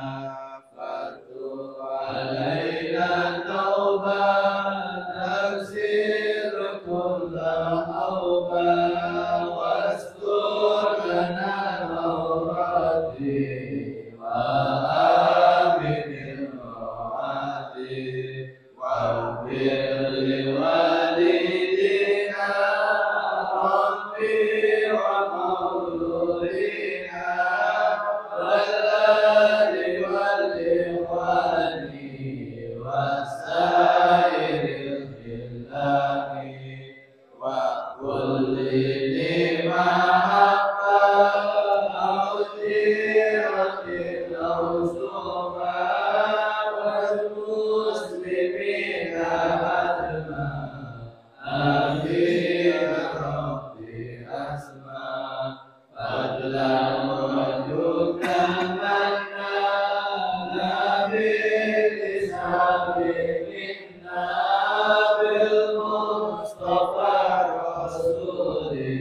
fatub alaina taubat taksir kulla awba wastur lana awrati wa aminil rawati waghfir li walidina rabbi wa mauludina walali wal ikhwani wasairil khilani wa kulli limahabba audiratil awsufa wal muslimina ajma amin rabbi asma fadlan wajudna manna nabil isabiqinna bil mustafa rasuli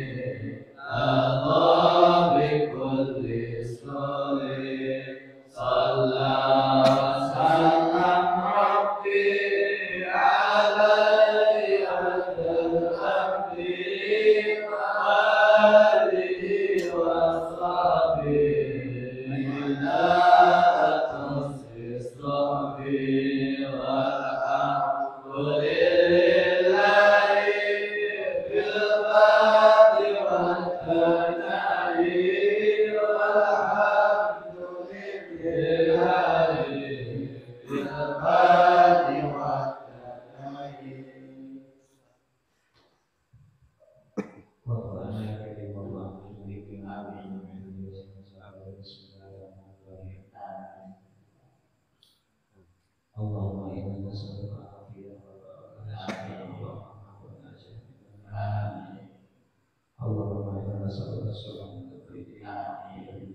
Allah bi kulli suri sallallahu sallam rabbi alaihi al-abdi wa alihi wa sahbihi ila atas rabbi walhamdulillahi bil badi wal tana'i walhamdulillahi bil badi wal tana'i. Allahumma inna nas'aluka al-afiyah wal barakah. Amin. Allahumma inna nas'aluka as-salamata fid din. Amin.